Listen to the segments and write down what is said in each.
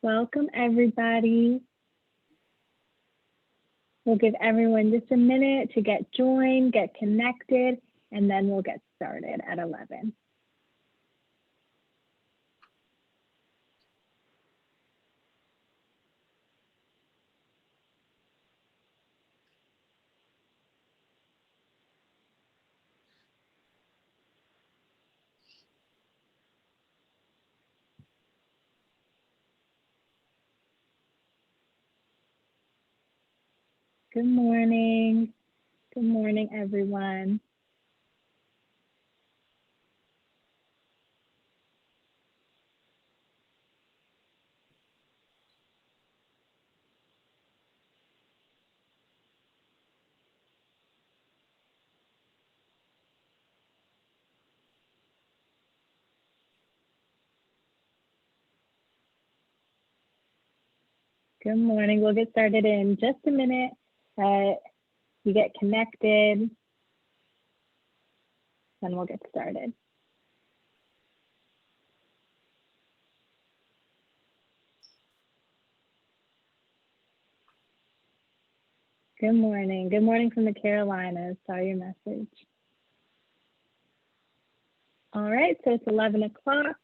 Welcome, everybody. We'll give everyone just a minute to get joined, get connected, and then we'll get started at 11. Good morning. Good morning, everyone. Good morning. We'll get started in just a minute. You get connected, then we'll get started. Good morning. Good morning from the Carolinas. Saw your message. All right, so it's 11 o'clock.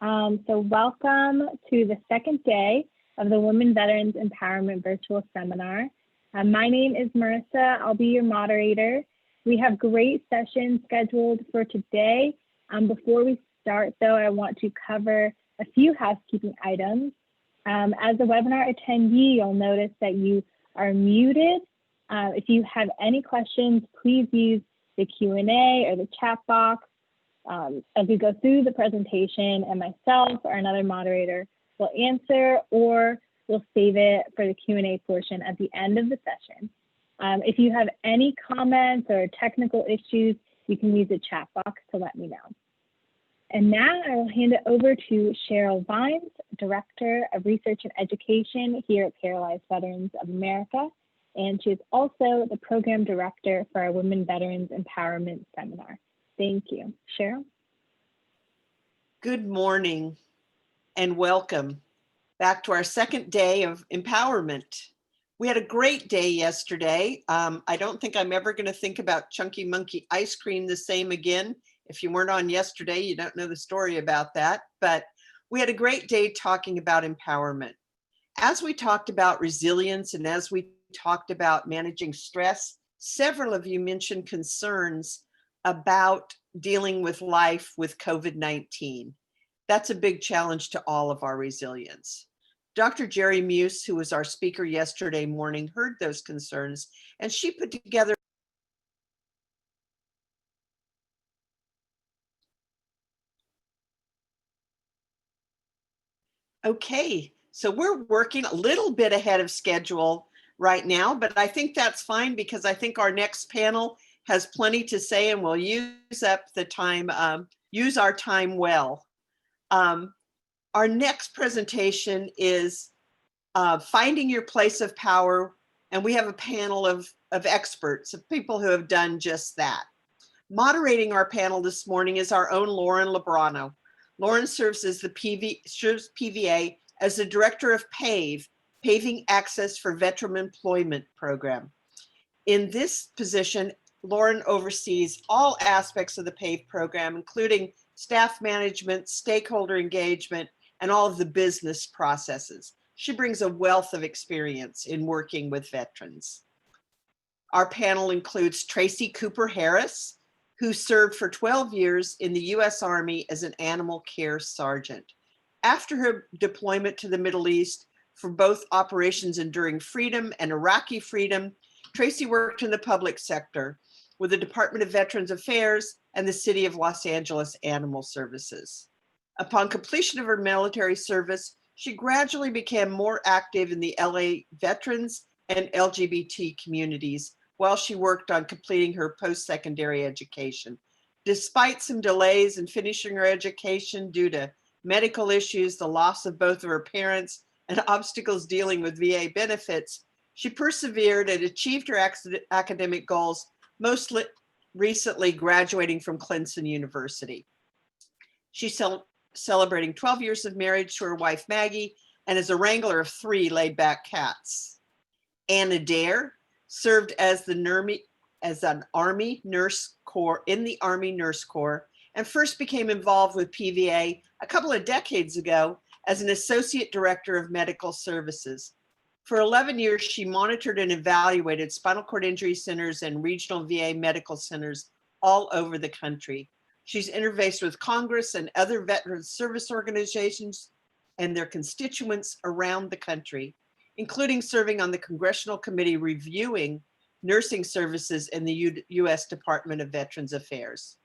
So welcome to the second day of the Women Veterans Empowerment Virtual Seminar. My name is Marissa. I'll be your moderator. We have great sessions scheduled for today. Before we start, though, I want to cover a few housekeeping items. As a webinar attendee, you'll notice that you are muted. If you have any questions, please use the Q&A or the chat box as we go through the presentation, and myself or another moderator will answer, or we'll save it for the Q&A portion at the end of the session. If you have any comments or technical issues, you can use the chat box to let me know. And now I will hand it over to Cheryl Vines, Director of Research and Education here at Paralyzed Veterans of America, and she is also the Program Director for our Women Veterans Empowerment Seminar. Thank you. Cheryl? Good morning and welcome back to our second day of empowerment. We had a great day yesterday. I don't think I'm ever going to think about Chunky Monkey ice cream the same again. If you weren't on yesterday, you don't know the story about that. But we had a great day talking about empowerment. As we talked about resilience and as we talked about managing stress, several of you mentioned concerns about dealing with life with COVID-19. That's a big challenge to all of our resilience. Dr. Jerry Muse, who was our speaker yesterday morning, heard those concerns, and she put together Okay, so we're working a little bit ahead of schedule right now, but I think that's fine because I think our next panel has plenty to say and we'll use up the time, use our time well. Our next presentation is Finding Your Place of Power, and we have a panel of experts, of people who have done just that. Moderating our panel this morning is our own Lauren Lebrano. Lauren serves as the PVA as the Director of PAVE, Paving Access for Veteran Employment Program. In this position, Lauren oversees all aspects of the PAVE program, including staff management, stakeholder engagement, and all of the business processes. She brings a wealth of experience in working with veterans. Our panel includes Tracy Cooper Harris, who served for 12 years in the U.S. Army as an animal care sergeant. After her deployment to the Middle East for both Operations Enduring Freedom and Iraqi Freedom, Tracy worked in the public sector with the Department of Veterans Affairs and the City of Los Angeles Animal Services. Upon completion of her military service, she gradually became more active in the LA veterans and LGBT communities while she worked on completing her post-secondary education. Despite some delays in finishing her education due to medical issues, the loss of both of her parents, and obstacles dealing with VA benefits, she persevered and achieved her academic goals, most recently graduating from Clemson University. She's celebrating 12 years of marriage to her wife, Maggie, and is a wrangler of 3 laid-back cats. Anna Dare served as an Army Nurse Corps in the Army Nurse Corps and first became involved with PVA a couple of decades ago as an Associate Director of Medical Services. For 11 years, she monitored and evaluated spinal cord injury centers and regional VA medical centers all over the country. She's interfaced with Congress and other veteran service organizations and their constituents around the country, including serving on the Congressional Committee reviewing nursing services in the U.S. Department of Veterans Affairs.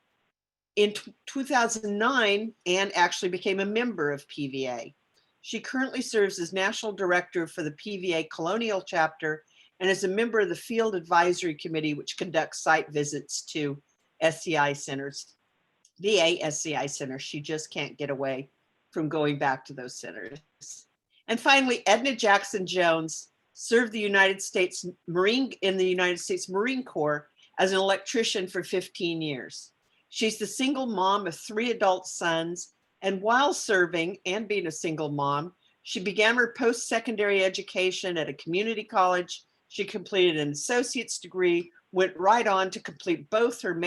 In 2009, Anne actually became a member of PVA. She currently serves as National Director for the PVA Colonial Chapter and is a member of the Field Advisory Committee, which conducts site visits to SCI centers, VA SCI centers. She just can't get away from going back to those centers. And finally, Edna Jackson Jones served the United States Marine Corps as an electrician for 15 years. She's the single mom of 3 adult sons, and while serving and being a single mom, she began her post-secondary education at a community college. She completed an associate's degree, went right on to complete both her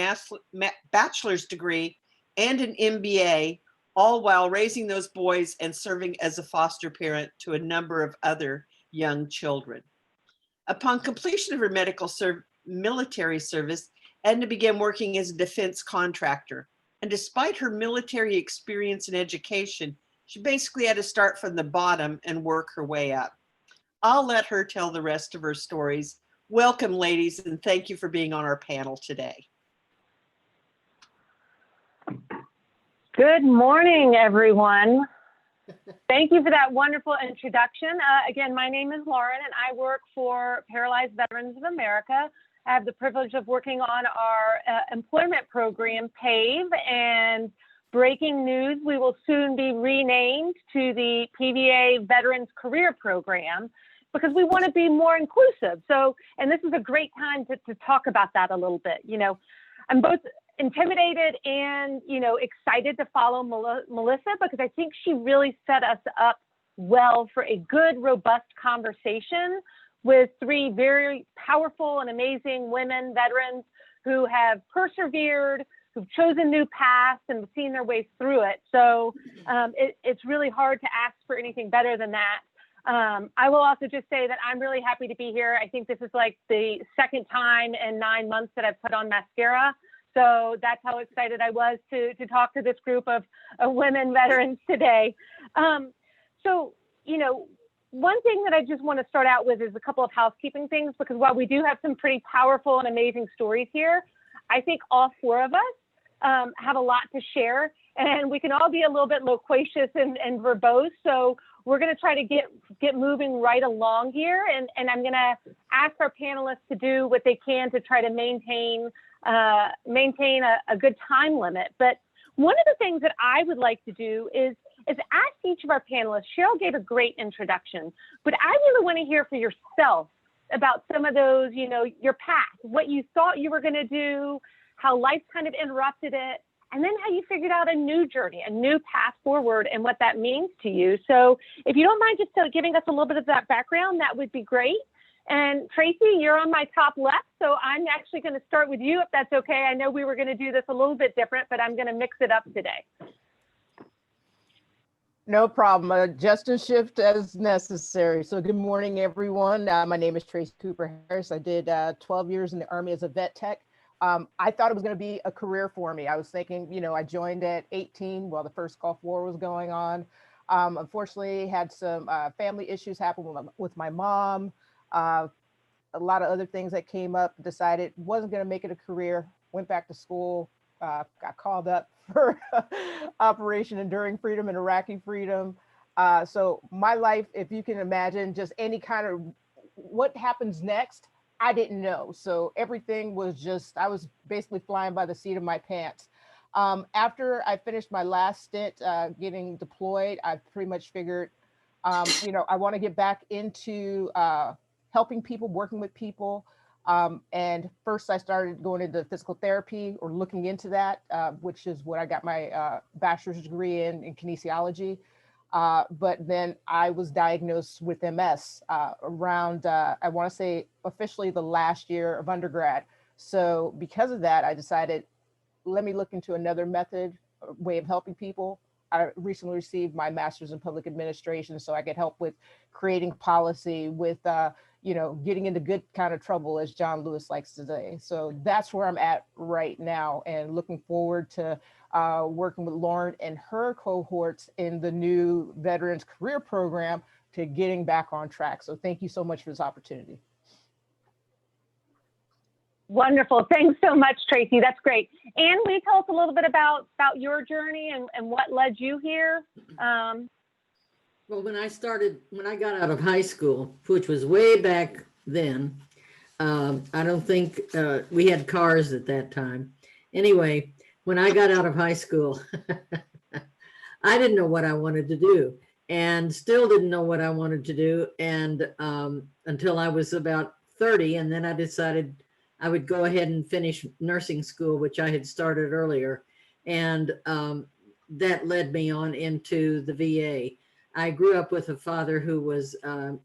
bachelor's degree and an MBA, all while raising those boys and serving as a foster parent to a number of other young children. Upon completion of her military service, Edna began working as a defense contractor. And despite her military experience and education, she basically had to start from the bottom and work her way up. I'll let her tell the rest of her stories. Welcome, ladies, and thank you for being on our panel today. Good morning, everyone. Thank you for that wonderful introduction. Again, my name is Lauren, and I work for Paralyzed Veterans of America. I have the privilege of working on our employment program, PAVE, and breaking news, we will soon be renamed to the PVA Veterans Career Program because we want to be more inclusive. So, and this is a great time to talk about that a little bit. You know, I'm both intimidated and, you know, excited to follow Melissa because I think she really set us up well for a good, robust conversation with 3 very powerful and amazing women veterans who have persevered, who've chosen new paths and seen their way through it. So it's really hard to ask for anything better than that. I will also just say that I'm really happy to be here. I think this is like the second time in 9 months that I've put on mascara. So that's how excited I was to talk to this group of women veterans today. So, you know, one thing that I just want to start out with is a couple of housekeeping things, because while we do have some pretty powerful and amazing stories here, I think all 4 of us have a lot to share, and we can all be a little bit loquacious and verbose. So we're going to try to get moving right along here, and I'm going to ask our panelists to do what they can to try to maintain a good time limit. But one of the things that I would like to do is ask each of our panelists. Cheryl gave a great introduction, but I really want to hear for yourself about some of those, you know, your path, what you thought you were going to do, how life kind of interrupted it, and then how you figured out a new journey, a new path forward, and what that means to you. So if you don't mind just giving us a little bit of that background, that would be great. And Tracy, you're on my top left, so I'm actually going to start with you, if that's okay. I know we were going to do this a little bit different, but I'm going to mix it up today. No problem. Adjust and shift as necessary. So good morning, everyone. My name is Tracy Cooper Harris. I did 12 years in the Army as a vet tech. I thought it was going to be a career for me. I was thinking, you know, I joined at 18 while the first Gulf War was going on. Unfortunately, had some family issues happen with my mom. A lot of other things that came up, decided wasn't going to make it a career, went back to school, got called up for Operation Enduring Freedom and Iraqi Freedom. So my life, if you can imagine, just any kind of what happens next, I didn't know. So everything was just, I was basically flying by the seat of my pants. After I finished my last stint getting deployed, I pretty much figured, you know, I want to get back into helping people, working with people. And first I started going into physical therapy or looking into that, which is what I got my bachelor's degree in kinesiology. But then I was diagnosed with MS around, I want to say officially the last year of undergrad. So because of that, I decided, let me look into another method, way of helping people. I recently received my master's in public administration, so I could help with creating policy, with getting into good kind of trouble, as John Lewis likes to say. So that's where I'm at right now, and looking forward to working with Lauren and her cohorts in the new Veterans Career Program to getting back on track. So thank you so much for this opportunity. Wonderful. Thanks so much, Tracy. That's great. Anne, will you tell us a little bit about your journey and what led you here? Well, when I got out of high school, which was way back then, I don't think we had cars at that time. Anyway, when I got out of high school, I didn't know what I wanted to do, and still didn't know what I wanted to do, and until I was about 30, and then I decided I would go ahead and finish nursing school, which I had started earlier. And that led me on into the VA. I grew up with a father who was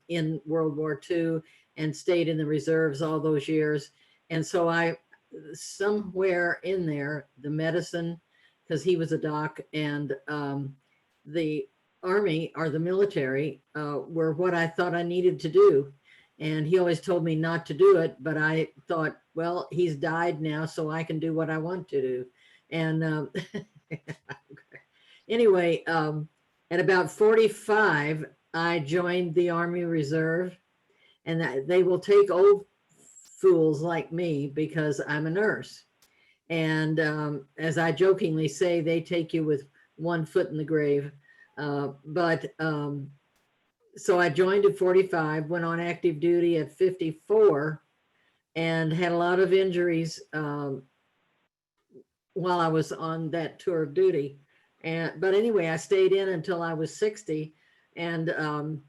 in World War II and stayed in the reserves all those years. And so somewhere in there, the medicine, because he was a doc, and the Army or the military were what I thought I needed to do. And he always told me not to do it, but I thought, well, he's died now, so I can do what I want to do. And anyway, at about 45, I joined the Army Reserve, and they will take old fools like me because I'm a nurse. And as I jokingly say, they take you with one foot in the grave. So I joined at 45, went on active duty at 54, and had a lot of injuries while I was on that tour of duty. But anyway, I stayed in until I was 60, and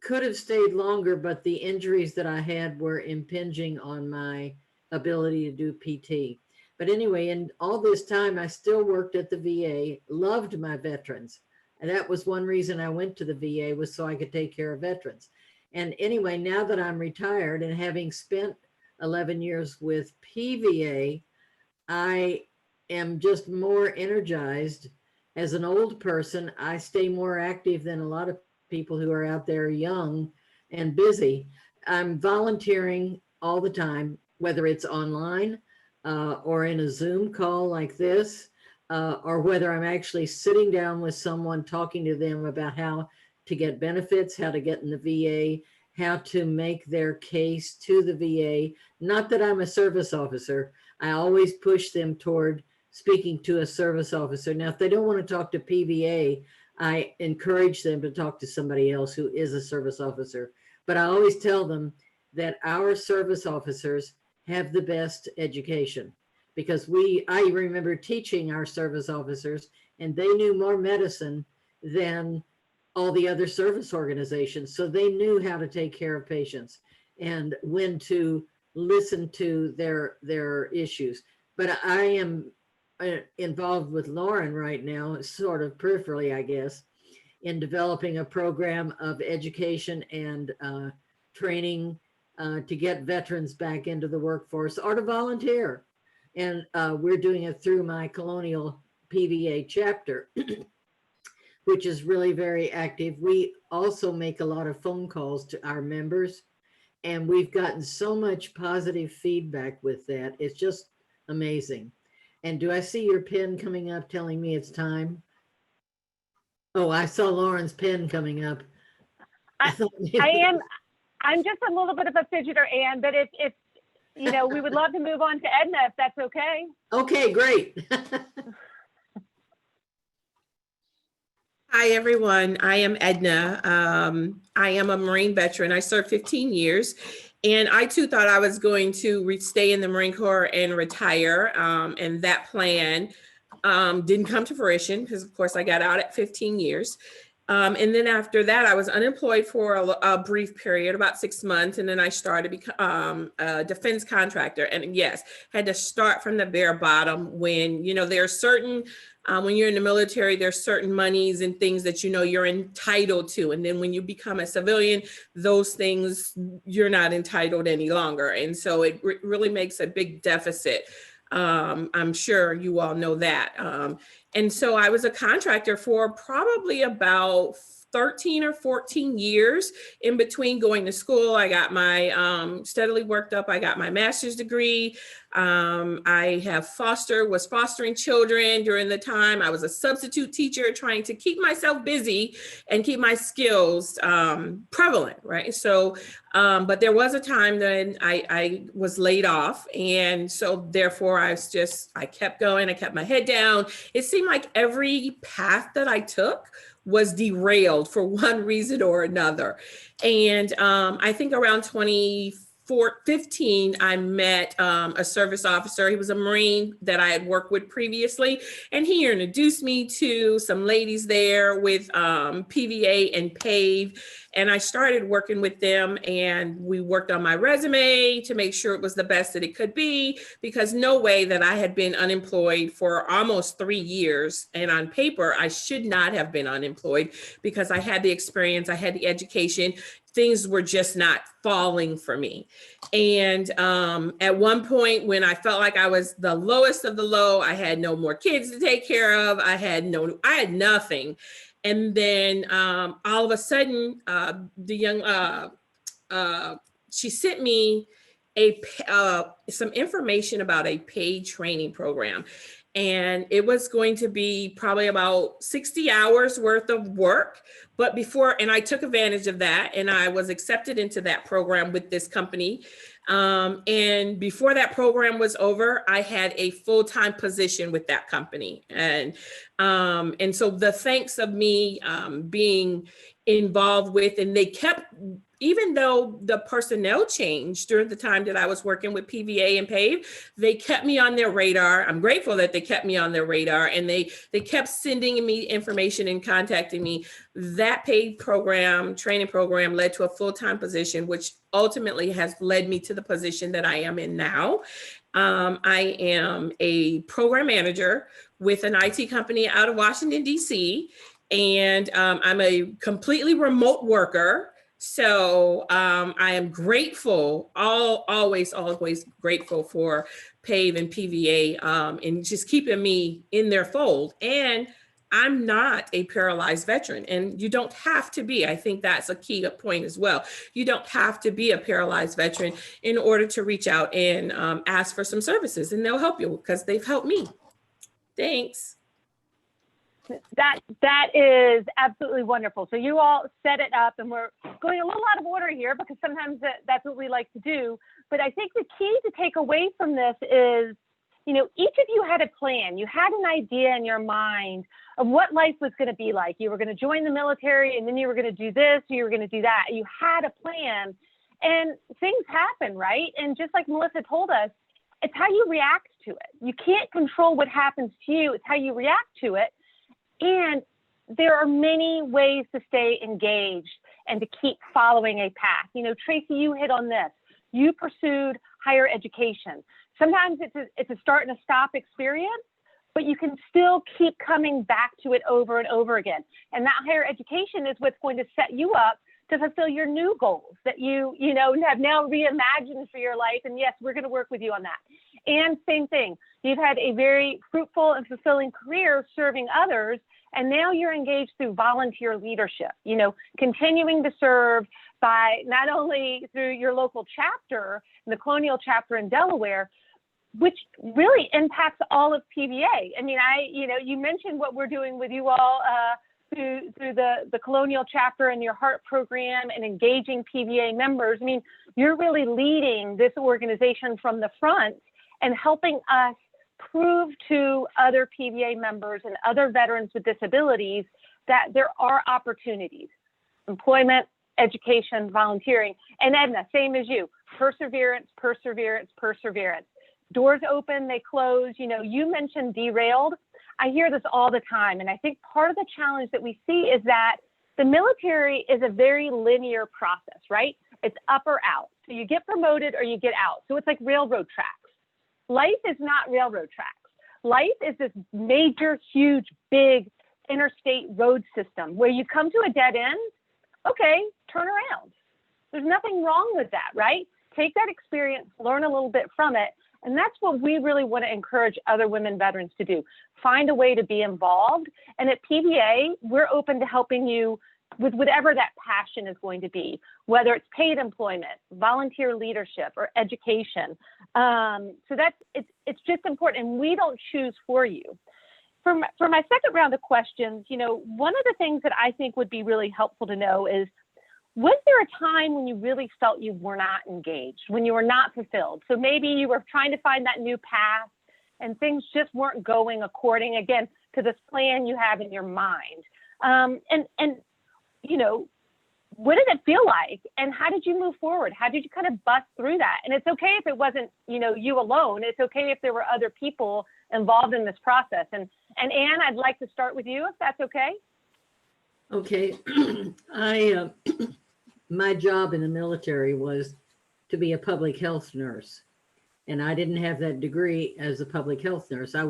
could have stayed longer, but the injuries that I had were impinging on my ability to do PT. But anyway, in all this time, I still worked at the VA, loved my veterans. And that was one reason I went to the VA, was so I could take care of veterans. And anyway, now that I'm retired and having spent 11 years with PVA, I am just more energized. As an old person, I stay more active than a lot of people who are out there young and busy. I'm volunteering all the time, whether it's online or in a Zoom call like this. Or whether I'm actually sitting down with someone talking to them about how to get benefits, how to get in the VA, how to make their case to the VA. Not that I'm a service officer. I always push them toward speaking to a service officer. Now, if they don't want to talk to PVA, I encourage them to talk to somebody else who is a service officer. But I always tell them that our service officers have the best education. Because I remember teaching our service officers, and they knew more medicine than all the other service organizations. So they knew how to take care of patients and when to listen to their issues. But I am involved with Lauren right now, sort of peripherally, I guess, in developing a program of education and training to get veterans back into the workforce or to volunteer. And we're doing it through my Colonial PVA chapter, which is really very active. We also make a lot of phone calls to our members, and we've gotten so much positive feedback with that. It's just amazing. And do I see your pen coming up telling me it's time? Oh, I saw Lauren's pen coming up. I'm just a little bit of a fidgeter, Anne, but if we would love to move on to Edna, if that's okay. Okay, great. Hi, everyone. I am Edna. I am a Marine veteran. I served 15 years, and I too thought I was going to stay in the Marine Corps and retire. And that plan didn't come to fruition because, of course, I got out at 15 years. And then after that, I was unemployed for a brief period, about 6 months. And then I started become a defense contractor. And yes, had to start from the bare bottom when, there are certain, when you're in the military, there's certain monies and things that, you're entitled to. And then when you become a civilian, those things you're not entitled any longer. And so it really makes a big deficit. I'm sure you all know that. And so I was a contractor for probably about 13 or 14 years in between going to school. I got my steadily worked up. I got my master's degree. I was fostering children during the time. I was a substitute teacher trying to keep myself busy and keep my skills prevalent, right? So, but there was a time that I was laid off. And so therefore I kept going. I kept my head down. It seemed like every path that I took was derailed for one reason or another. And I think around 2015, I met a service officer. He was a Marine that I had worked with previously. And he introduced me to some ladies there with PVA and PAVE. And I started working with them, and we worked on my resume to make sure it was the best that it could be, because no way that I had been unemployed for almost 3 years. And on paper, I should not have been unemployed because I had the experience, I had the education. Things were just not falling for me. And at one point when I felt like I was the lowest of the low, I had no more kids to take care of. I had nothing. And then all of a sudden, she sent me some information about a paid training program. And it was going to be probably about 60 hours worth of work. And I took advantage of that, and I was accepted into that program with this company. And before that program was over, I had a full-time position with that company. And so the thanks of me being involved with, and they kept, even though the personnel changed during the time that I was working with PVA and PAVE, they kept me on their radar. I'm grateful that they kept me on their radar, and they kept sending me information and contacting me. That paid training program led to a full-time position, which ultimately has led me to the position that I am in now. I am a program manager with an IT company out of Washington, D.C., and I'm a completely remote worker. So I am grateful, always grateful for PAVE and PVA and just keeping me in their fold. And I'm not a paralyzed veteran, and you don't have to be. I think that's a key point as well. You don't have to be a paralyzed veteran in order to reach out and ask for some services, and they'll help you because they've helped me. Thanks. That is absolutely wonderful. So you all set it up, and we're going a little out of order here because sometimes that's what we like to do. But I think the key to take away from this is, each of you had a plan. You had an idea in your mind of what life was going to be like. You were going to join the military, and then you were going to do this, or you were going to do that. You had a plan, and things happen, right? And just like Melissa told us, it's how you react to it. You can't control what happens to you. It's how you react to it. And there are many ways to stay engaged and to keep following a path. Tracy, you hit on this. You pursued higher education. Sometimes it's a start and a stop experience, but you can still keep coming back to it over and over again. And that higher education is what's going to set you up to fulfill your new goals that you have now reimagined for your life. And yes, we're going to work with you on that. And same thing, you've had a very fruitful and fulfilling career serving others, and now you're engaged through volunteer leadership, continuing to serve by not only through your local chapter, the Colonial chapter in Delaware, which really impacts all of PVA. I mean, you mentioned what we're doing with you all through the Colonial chapter and your HEART program and engaging PVA members. I mean, you're really leading this organization from the front and helping us prove to other PVA members and other veterans with disabilities that there are opportunities, employment, education, volunteering. And Edna, same as you, perseverance, perseverance, perseverance. Doors open, they close. You mentioned derailed. I hear this all the time. And I think part of the challenge that we see is that The military is a very linear process, right? It's up or out. So you get promoted or you get out. So it's like railroad tracks. Life is not railroad tracks. Life is this major, huge, big interstate road system where you come to a dead end. Okay, turn around. There's nothing wrong with that, right? Take that experience, learn a little bit from it. And that's what we really want to encourage other women veterans to do. Find a way to be involved. And at PVA, we're open to helping you with whatever that passion is going to be, whether it's paid employment, volunteer leadership, or education. So it's just important, and we don't choose for you. For my second round of questions, one of the things that I think would be really helpful to know is, was there a time when you really felt you were not engaged, when you were not fulfilled? So maybe you were trying to find that new path and things just weren't going according, again, to this plan you have in your mind. What did it feel like? And how did you move forward? How did you kind of bust through that? And it's okay if it wasn't, you alone. It's okay if there were other people involved in this process. And Anne, I'd like to start with you, if that's okay. Okay. My job in the military was to be a public health nurse. And I didn't have that degree as a public health nurse. I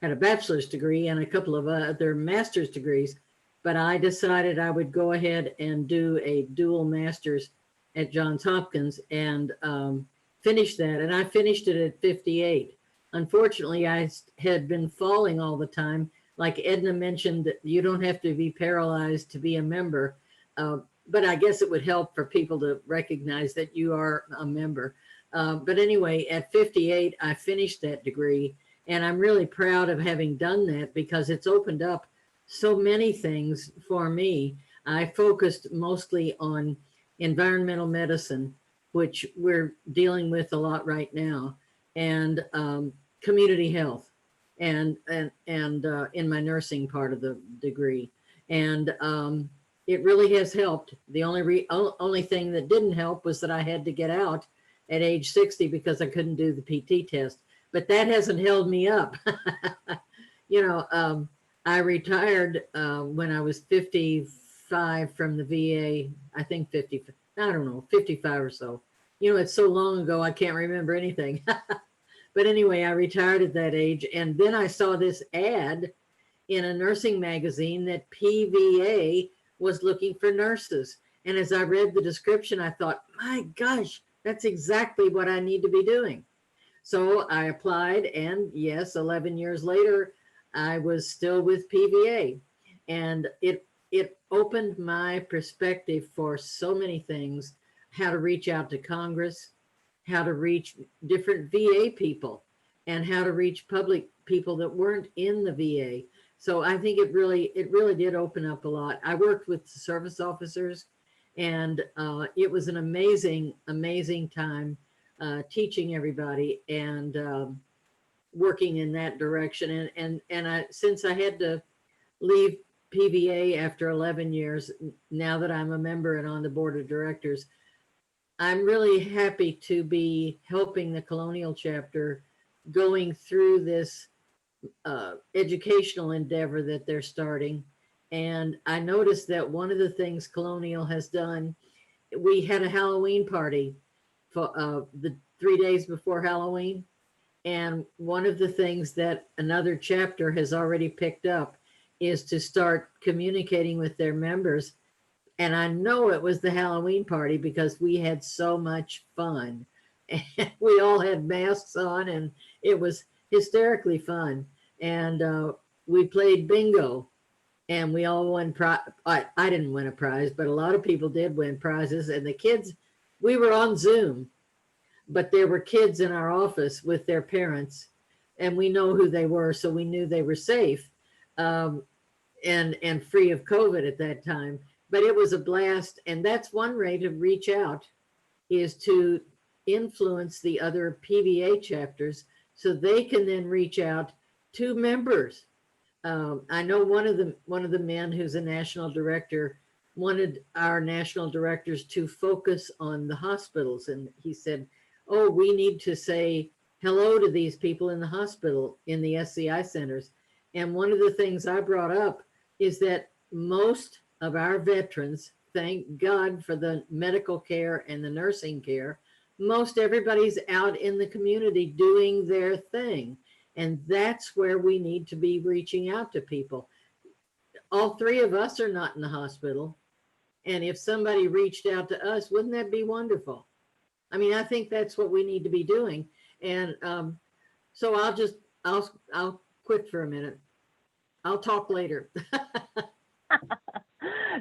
had a bachelor's degree and a couple of other master's degrees, but I decided I would go ahead and do a dual master's at Johns Hopkins and finish that. And I finished it at 58. Unfortunately, I had been falling all the time. Like Edna mentioned, that you don't have to be paralyzed to be a member. But I guess it would help for people to recognize that you are a member. But anyway, at 58, I finished that degree. And I'm really proud of having done that because it's opened up so many things for me. I focused mostly on environmental medicine, which we're dealing with a lot right now, and community health, and in my nursing part of the degree. And it really has helped. The only thing that didn't help was that I had to get out at age 60 because I couldn't do the PT test. But that hasn't held me up. I retired when I was 55 from the VA. I think 50, I don't know, 55 or so. It's so long ago, I can't remember anything. But anyway, I retired at that age. And then I saw this ad in a nursing magazine that PVA was looking for nurses. And as I read the description, I thought, my gosh, that's exactly what I need to be doing. So I applied, and yes, 11 years later, I was still with PVA. And it opened my perspective for so many things, how to reach out to Congress, how to reach different VA people, and how to reach public people that weren't in the VA. So I think it really did open up a lot. I worked with service officers, and it was an amazing, amazing time teaching everybody and working in that direction. And since I had to leave PVA after 11 years, now that I'm a member and on the board of directors, I'm really happy to be helping the Colonial Chapter going through this educational endeavor that they're starting. And I noticed that one of the things Colonial has done, we had a Halloween party for the 3 days before Halloween. And one of the things that another chapter has already picked up is to start communicating with their members. And I know it was the Halloween party because we had so much fun. And we all had masks on, and it was hysterically fun. And we played bingo, and we all won I didn't win a prize, but a lot of people did win prizes. And the kids, we were on Zoom, but there were kids in our office with their parents, and we know who they were, so we knew they were safe and free of COVID at that time. But it was a blast, and that's one way to reach out, is to influence the other PVA chapters so they can then reach out to members. I know one of the men who's a national director wanted our national directors to focus on the hospitals, and he said, oh, we need to say hello to these people in the hospital, in the SCI centers. And one of the things I brought up is that most of our veterans, thank God for the medical care and the nursing care, most everybody's out in the community doing their thing. And that's where we need to be reaching out to people. All three of us are not in the hospital. And if somebody reached out to us, wouldn't that be wonderful? I mean, I think that's what we need to be doing. And so I'll quit for a minute. I'll talk later.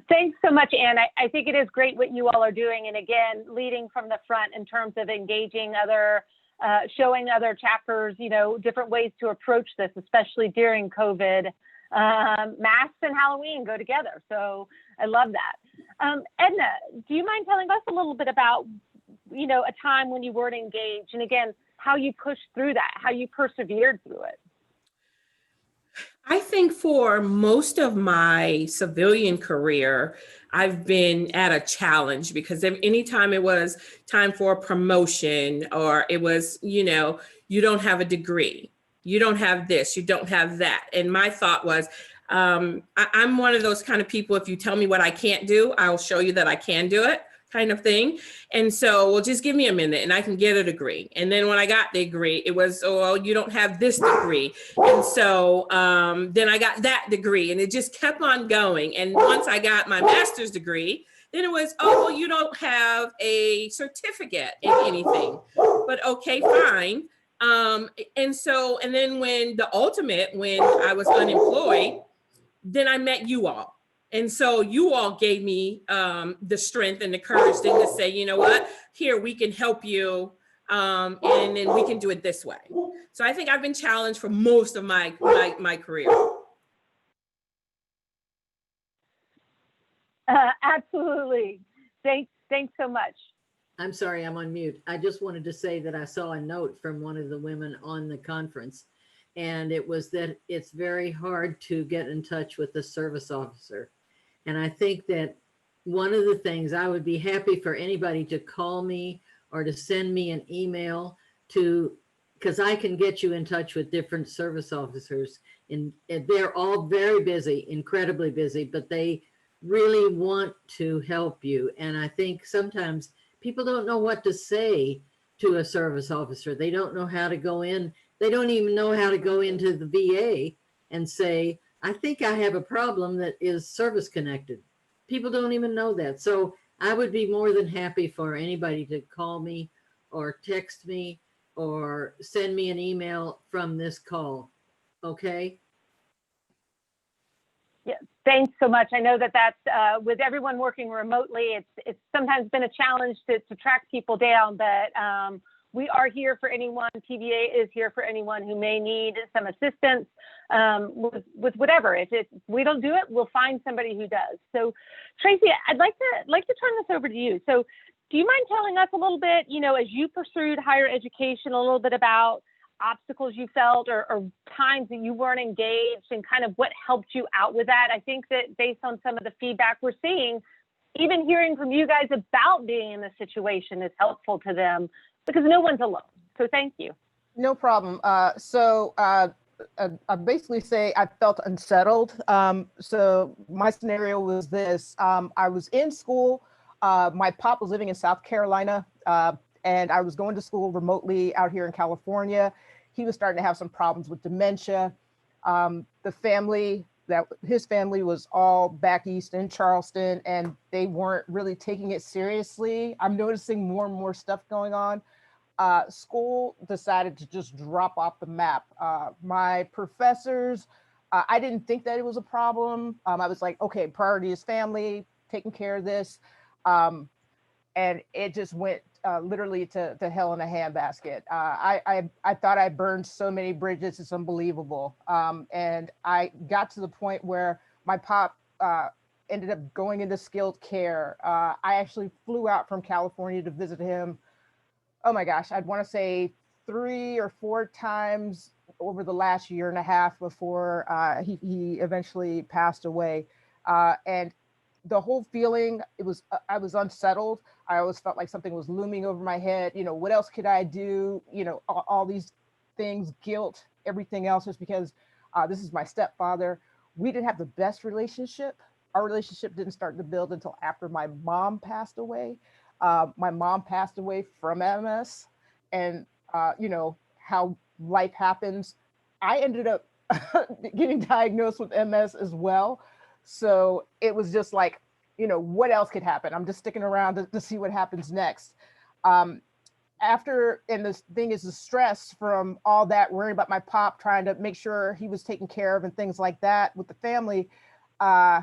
Thanks so much, Anne. I think it is great what you all are doing. And again, leading from the front in terms of engaging other, showing other chapters, you know, different ways to approach this, especially during COVID. Masks and Halloween go together. So I love that. Edna, do you mind telling us a little bit about, you know, a time when you weren't engaged, and again, how you pushed through that, how you persevered through it? I think for most of my civilian career, I've been at a challenge because anytime it was time for a promotion or it was, you know, you don't have a degree, you don't have this, you don't have that. And my thought was, I'm one of those kind of people, if you tell me what I can't do, I'll show you that I can do it, kind of thing. And so, well, just give me a minute and I can get a degree. And then when I got the degree, it was, oh, well, you don't have this degree. And so then I got that degree and it just kept on going. And once I got my master's degree, then it was, oh, well, you don't have a certificate in anything, but okay, fine. And then when I was unemployed, then I met you all. And so you all gave me the strength and the courage then to say, you know what, here, we can help you. And then we can do it this way. So I think I've been challenged for most of my career. Absolutely. Thanks so much. I'm sorry, I'm on mute. I just wanted to say that I saw a note from one of the women on the conference, and it was that it's very hard to get in touch with the service officer. And I think that one of the things, I would be happy for anybody to call me or to send me an email to, because I can get you in touch with different service officers. And they're all very busy, incredibly busy, but they really want to help you. And I think sometimes people don't know what to say to a service officer. They don't know how to go in. They don't even know how to go into the VA and say, I think I have a problem that is service connected. People don't even know that. So I would be more than happy for anybody to call me or text me or send me an email from this call. Okay? Yeah, thanks so much. I know that that's with everyone working remotely, it's sometimes been a challenge to track people down, but we are here for anyone. TVA is here for anyone who may need some assistance with whatever. If we don't do it, we'll find somebody who does. So, Tracy, I'd like to turn this over to you. So, do you mind telling us a little bit, you know, as you pursued higher education, a little bit about obstacles you felt or times that you weren't engaged and kind of what helped you out with that? I think that based on some of the feedback we're seeing, even hearing from you guys about being in this situation is helpful to them, because no one's alone. So thank you. No problem. I basically say I felt unsettled. So my scenario was this. I was in school. My pop was living in South Carolina, and I was going to school remotely out here in California. He was starting to have some problems with dementia. His family was all back east in Charleston, and they weren't really taking it seriously. I'm noticing more and more stuff going on. School decided to just drop off the map. My professors, I didn't think that it was a problem. I was like, okay, priority is family, taking care of this. And it just went literally to hell in a handbasket. I thought I burned so many bridges, it's unbelievable. And I got to the point where my pop ended up going into skilled care. I actually flew out from California to visit him. Oh my gosh, I'd want to say 3 or 4 times over the last year and a half before he eventually passed away. And the whole feeling, I was unsettled. I always felt like something was looming over my head. You know, what else could I do? You know, all these things, guilt, everything else, just because this is my stepfather. We didn't have the best relationship, our relationship didn't start to build until after my mom passed away. My mom passed away from MS, and you know how life happens. I ended up getting diagnosed with MS as well. So it was just like, you know, what else could happen? I'm just sticking around to see what happens next. Um, After, and this thing is the stress from all that worrying about my pop, trying to make sure he was taken care of and things like that with the family. Uh,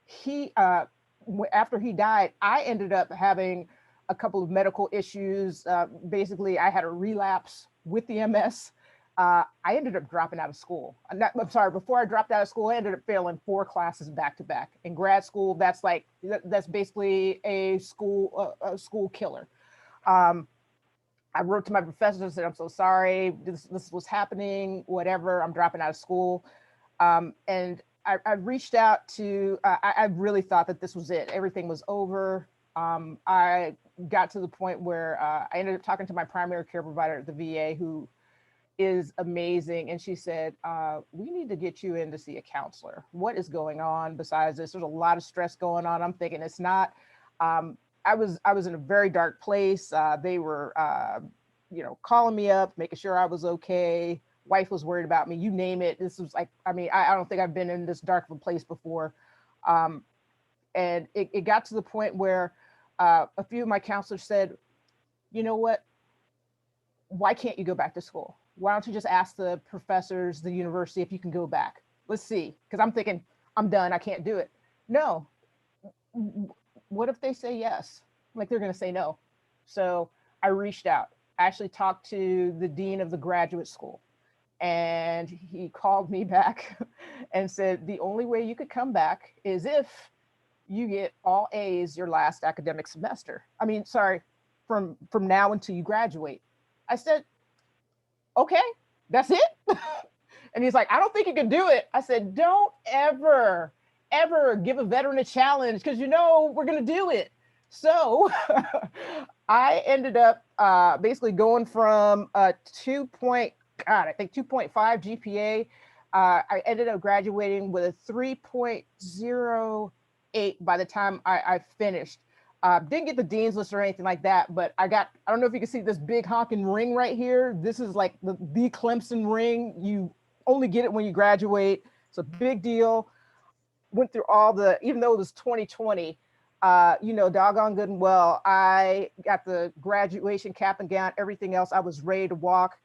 he, after he died, I ended up having a couple of medical issues. Basically, I had a relapse with the MS. I ended up dropping out of school. I'm sorry, before I dropped out of school, I ended up failing 4 classes back to back. In grad school, that's like, that's basically a school killer. Um, I wrote to my professor and said, I'm so sorry, this was happening, whatever, I'm dropping out of school. And I reached out to, I really thought that this was it. Everything was over. I got to the point where I ended up talking to my primary care provider at the VA, who is amazing. And she said, we need to get you in to see a counselor. What is going on besides this? There's a lot of stress going on. I'm thinking it's not. I was in a very dark place. They were, you know, calling me up, making sure I was okay. Wife was worried about me, you name it. This was like, I mean, I don't think I've been in this dark of a place before. And it got to the point where a few of my counselors said, you know what, why can't you go back to school? Why don't you just ask the professors, the university, if you can go back? Let's see. Because I'm thinking, I'm done, I can't do it. No. What if they say yes? Like, they're going to say no. So I reached out. I actually talked to the dean of the graduate school, and he called me back and said, the only way you could come back is if you get all A's your last academic semester. I mean, sorry, from now until you graduate. I said, okay, that's it. And he's like, I don't think you can do it. I said, don't ever give a veteran a challenge, because you know we're going to do it. So I ended up basically going from a 2.5 GPA. I ended up graduating with a 3.08 by the time I finished. Didn't get the dean's list or anything like that, but I don't know if you can see this big honking ring right here. This is like the Clemson ring. You only get it when you graduate. It's a big deal. Went through all the, even though it was 2020, you know, doggone good and well, I got the graduation cap and gown, everything else. I was ready to walk.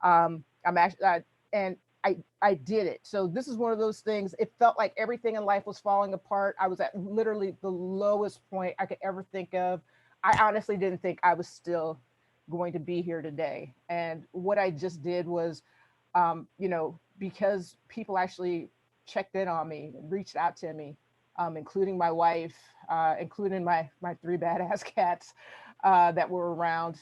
I'm actually, I did it. So this is one of those things. It felt like everything in life was falling apart. I was at literally the lowest point I could ever think of. I honestly didn't think I was still going to be here today. And what I just did was, you know, because people actually checked in on me and reached out to me, including my wife, including my 3 badass cats that were around.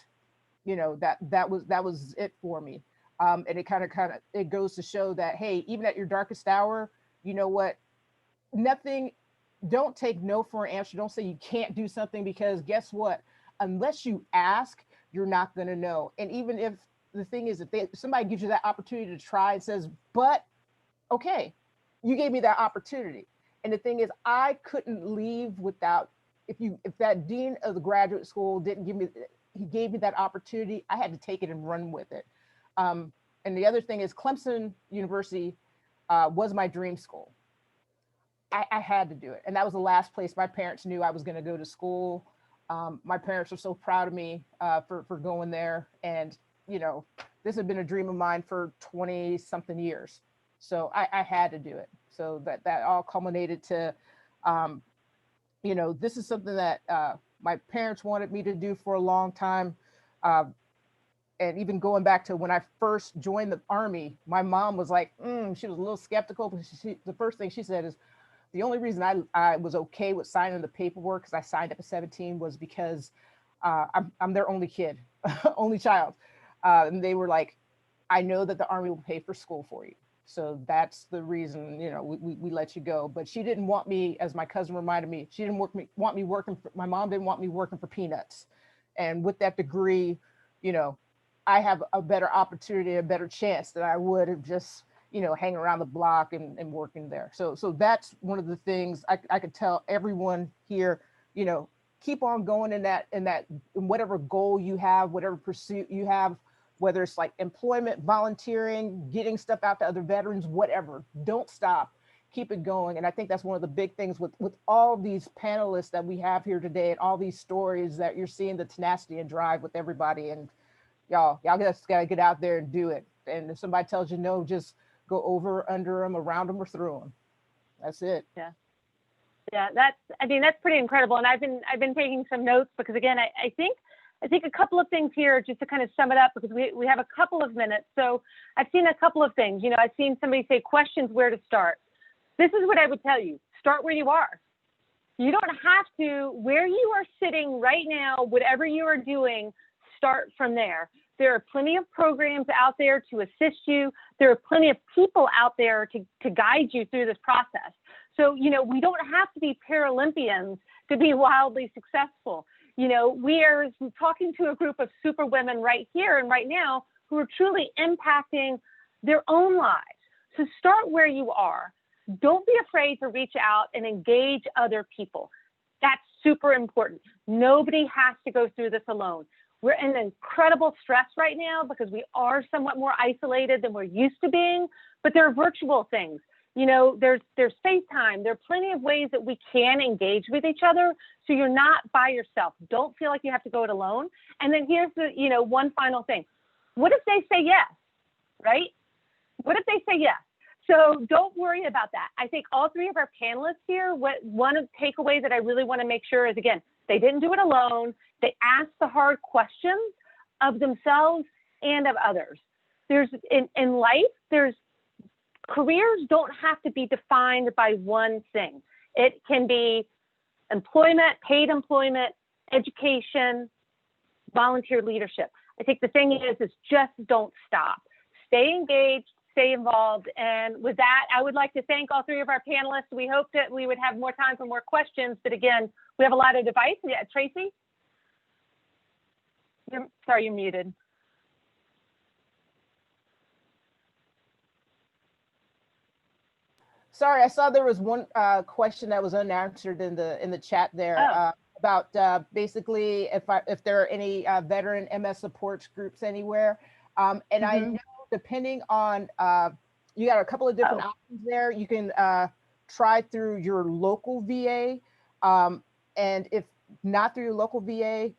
You know, that was it for me. And it kind of it goes to show that, hey, even at your darkest hour, you know what, nothing, don't take no for an answer. Don't say you can't do something, because guess what, unless you ask, you're not going to know. And even if the thing is, if somebody gives you that opportunity to try and says, but okay, you gave me that opportunity. And the thing is, I couldn't leave without, if that dean of the graduate school didn't give me, he gave me that opportunity, I had to take it and run with it. And the other thing is, Clemson University was my dream school. I had to do it. And that was the last place my parents knew I was going to go to school. My parents are so proud of me for going there. And, you know, this had been a dream of mine for 20 something years. So I had to do it. So that all culminated to, you know, this is something that my parents wanted me to do for a long time. And even going back to when I first joined the Army, my mom was like, she was a little skeptical, but the first thing she said is, the only reason I was okay with signing the paperwork, because I signed up at 17, was because I'm their only kid, only child. And they were like, I know that the Army will pay for school for you. So that's the reason, you know, we let you go. But she didn't want me, as my cousin reminded me, she didn't want me working, my mom didn't want me working for peanuts. And with that degree, you know, I have a better opportunity, a better chance than I would have just hanging around the block and working there. So that's one of the things I could tell everyone here, keep on going in whatever goal you have, whatever pursuit you have, whether it's like employment, volunteering, getting stuff out to other veterans, whatever. Don't stop, keep it going. And I think that's one of the big things with all these panelists that we have here today and all these stories, that you're seeing the tenacity and drive with everybody. And y'all just gotta get out there and do it. And if somebody tells you no, just go over, under them, around them, or through them. That's it. Yeah, that's pretty incredible. And I've been taking some notes because, again, I think a couple of things here just to kind of sum it up, because we have a couple of minutes. So I've seen a couple of things. I've seen somebody say questions, where to start. This is what I would tell you. Start where you are. You don't have to, where you are sitting right now, whatever you are doing, start from there. There are plenty of programs out there to assist you. There are plenty of people out there to guide you through this process. So, we don't have to be Paralympians to be wildly successful. We are talking to a group of super women right here and right now who are truly impacting their own lives. So start where you are. Don't be afraid to reach out and engage other people. That's super important. Nobody has to go through this alone. We're in incredible stress right now because we are somewhat more isolated than we're used to being, but there are virtual things. There's FaceTime. There are plenty of ways that we can engage with each other, so you're not by yourself. Don't feel like you have to go it alone. And then here's the, one final thing. What if they say yes, right? What if they say yes? So don't worry about that. I think all three of our panelists here, one takeaway that I really want to make sure is, again, they didn't do it alone. They asked the hard questions of themselves and of others. In life, careers don't have to be defined by one thing. It can be employment, paid employment, education, volunteer leadership. I think the thing is just don't stop. Stay engaged, stay involved. And with that, I would like to thank all three of our panelists. We hope that we would have more time for more questions, but again, we have a lot of device. Yeah, Tracy? You're muted. Sorry, I saw there was one question that was unanswered in the chat there about basically if there are any veteran MS support groups anywhere. And I know depending on, you got a couple of different options there. You can try through your local VA. And if not through your local VA,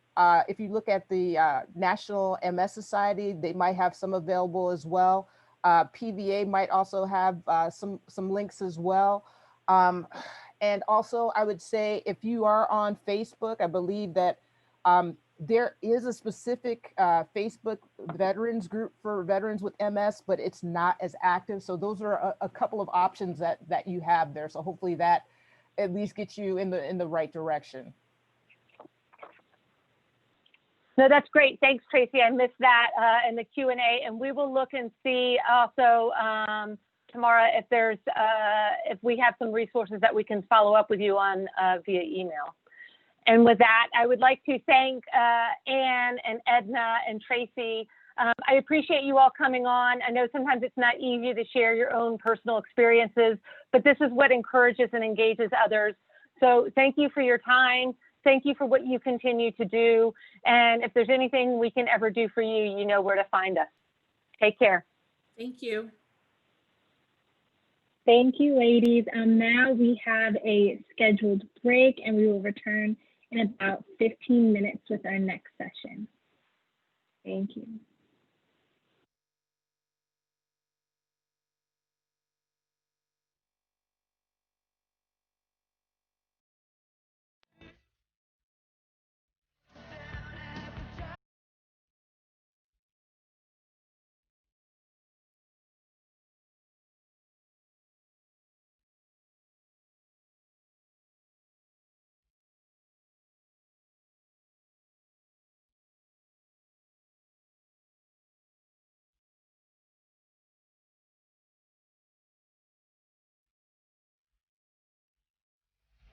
if you look at the National MS Society, they might have some available as well. PVA might also have some links as well. And also I would say if you are on Facebook, I believe that there is a specific Facebook veterans group for veterans with MS, but it's not as active. So those are a couple of options that you have there. So hopefully that at least gets you in the right direction. No, that's great. Thanks, Tracy. I missed that in the Q&A, and we will look and see also, Tamara, if we have some resources that we can follow up with you on via email. And with that, I would like to thank Anne and Edna and Tracy. I appreciate you all coming on. I know sometimes it's not easy to share your own personal experiences, but this is what encourages and engages others. So thank you for your time. Thank you for what you continue to do. And if there's anything we can ever do for you, you know where to find us. Take care. Thank you. Thank you, ladies. Now we have a scheduled break and we will return in about 15 minutes with our next session. Thank you.